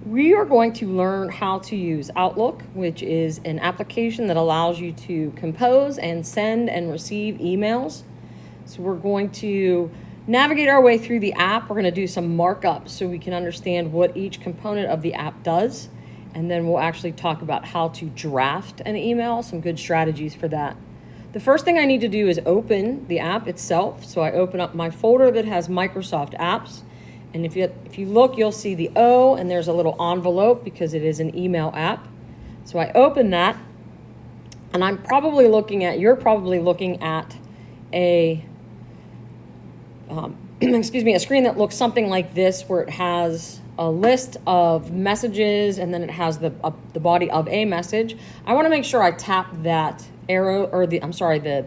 We are going to learn how to use Outlook, which is an application that allows you to compose and send and receive emails. So we're going to navigate our way through the app. We're going to do some markup so we can understand what each component of the app does. And then we'll actually talk about how to draft an email, some good strategies for that. The first thing I need to do is open the app itself. So I open up my folder that has Microsoft apps. And if you look, you'll see the O, and there's a little envelope because it is an email app. So I open that, and you're probably looking at a, a screen that looks something like this, where it has a list of messages, and then it has the body of a message. I want to make sure I tap that arrow, or the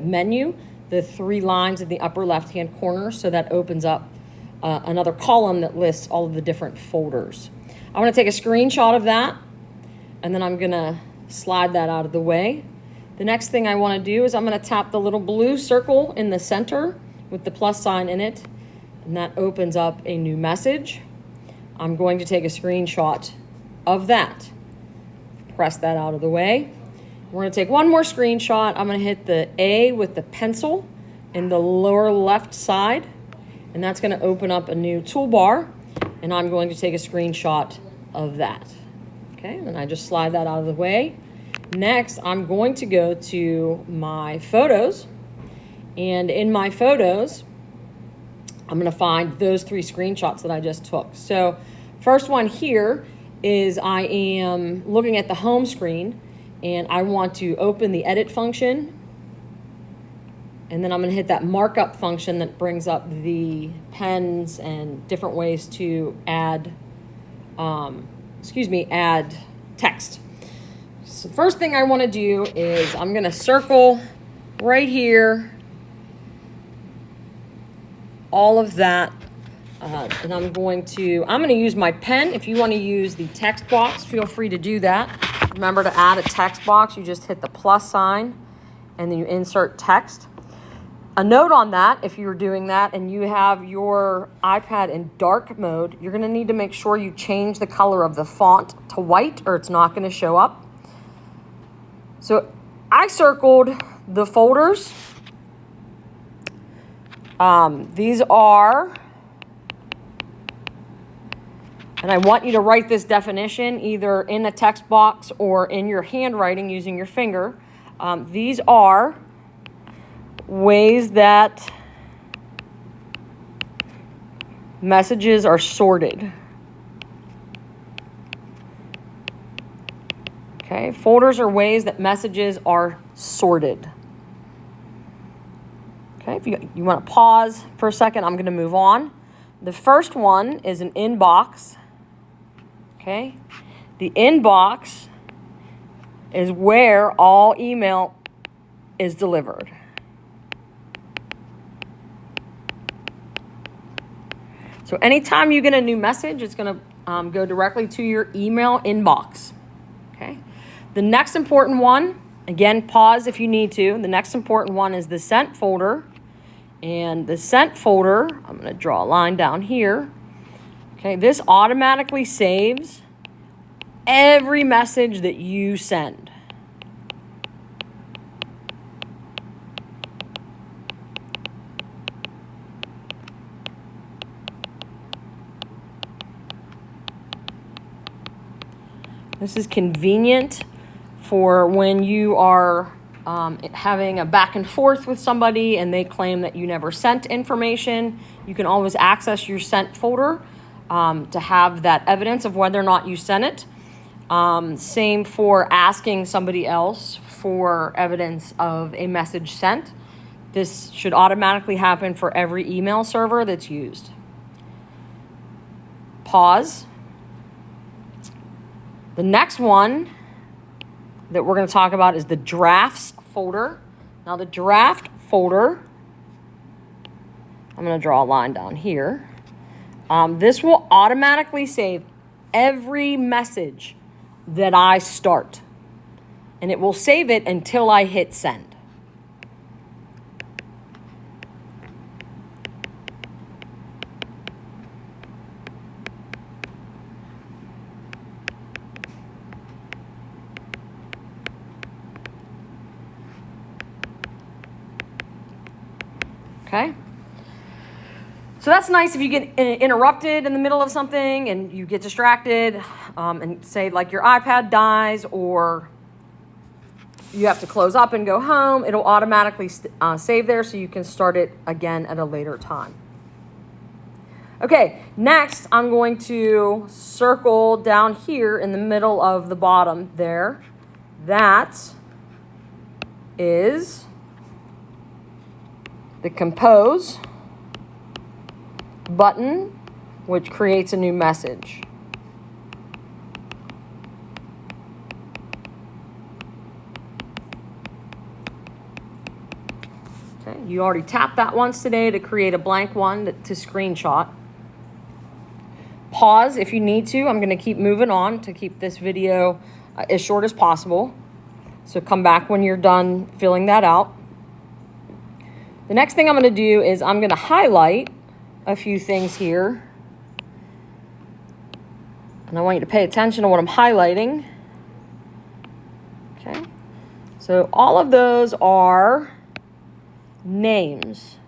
menu, the 3 lines in the upper left-hand corner, so that opens up another column that lists all of the different folders. I want to take a screenshot of that, and then I'm going to slide that out of the way. The next thing I want to do is I'm going to tap the little blue circle in the center with the plus sign in it, and that opens up a new message. I'm going to take a screenshot of that. Press that out of the way. We're going to take one more screenshot. I'm going to hit the A with the pencil in the lower left side, and that's going to open up a new toolbar, and I'm going to take a screenshot of that. Okay, and then I just slide that out of the way. Next, I'm going to go to my photos, and in my photos, I'm going to find those 3 screenshots that I just took. So first one here is I am looking at the home screen, and I want to open the edit function. And then I'm going to hit that markup function that brings up the pens and different ways to add text. So the first thing I want to do is I'm going to circle right here all of that. And I'm going to use my pen. If you want to use the text box, feel free to do that. Remember to add a text box. You just hit the plus sign and then you insert text. A note on that, if you're doing that and you have your iPad in dark mode, you're going to need to make sure you change the color of the font to white, or it's not going to show up. So I circled the folders. These are, and I want you to write this definition either in the text box or in your handwriting using your finger. These are ways that messages are sorted. Okay, folders are ways that messages are sorted. Okay, if you want to pause for a second, I'm going to move on. The first one is an inbox. Okay, the inbox is where all email is delivered. So anytime you get a new message, it's going to go directly to your email inbox. Okay. The next important one, again, pause if you need to. The next important one is the sent folder. And the sent folder, I'm going to draw a line down here. Okay, this automatically saves every message that you send. This is convenient for when you are having a back and forth with somebody and they claim that you never sent information. You can always access your sent folder to have that evidence of whether or not you sent it. Same for asking somebody else for evidence of a message sent. This should automatically happen for every email server that's used. Pause. The next one that we're going to talk about is the drafts folder. Now the draft folder, I'm going to draw a line down here. This will automatically save every message that I start. And it will save it until I hit send. Okay? So that's nice if you get interrupted in the middle of something and you get distracted, and say like your iPad dies or you have to close up and go home, it'll automatically save there so you can start it again at a later time. Okay, next I'm going to circle down here in the middle of the bottom there. That is the compose button, which creates a new message. Okay, you already tapped that once today to create a blank one to screenshot. Pause if you need to. I'm going to keep moving on to keep this video as short as possible. So come back when you're done filling that out. The next thing I'm going to do is I'm going to highlight a few things here. And I want you to pay attention to what I'm highlighting. Okay. So all of those are names.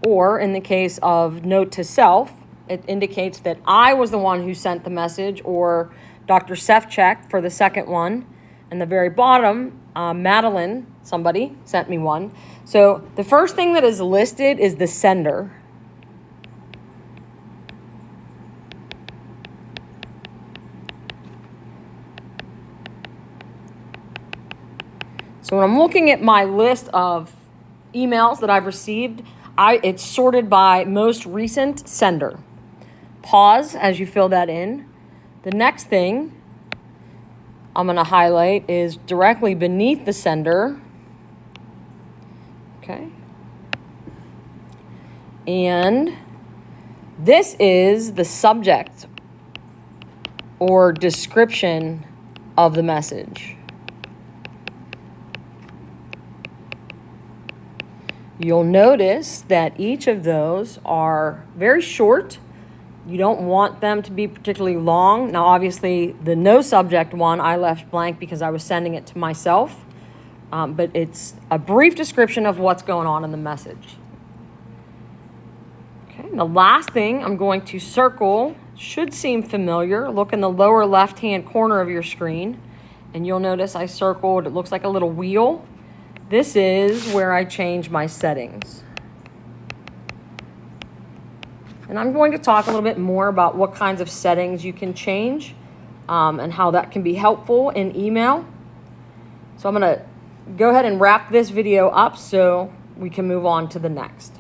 Or in the case of note to self, it indicates that I was the one who sent the message, or Dr. Sefcek for the second one. And the very bottom, Madeline, somebody, sent me one. So the first thing that is listed is the sender. So when I'm looking at my list of emails that I've received, it's sorted by most recent sender. Pause as you fill that in. The next thing I'm going to highlight is directly beneath the sender. Okay. And this is the subject or description of the message. You'll notice that each of those are very short. You don't want them to be particularly long. Now, obviously, the no subject one I left blank because I was sending it to myself. But it's a brief description of what's going on in the message. Okay, and the last thing I'm going to circle should seem familiar. Look in the lower left-hand corner of your screen, and you'll notice I circled, it looks like a little wheel. This is where I change my settings. And I'm going to talk a little bit more about what kinds of settings you can change and how that can be helpful in email. So I'm going to go ahead and wrap this video up so we can move on to the next.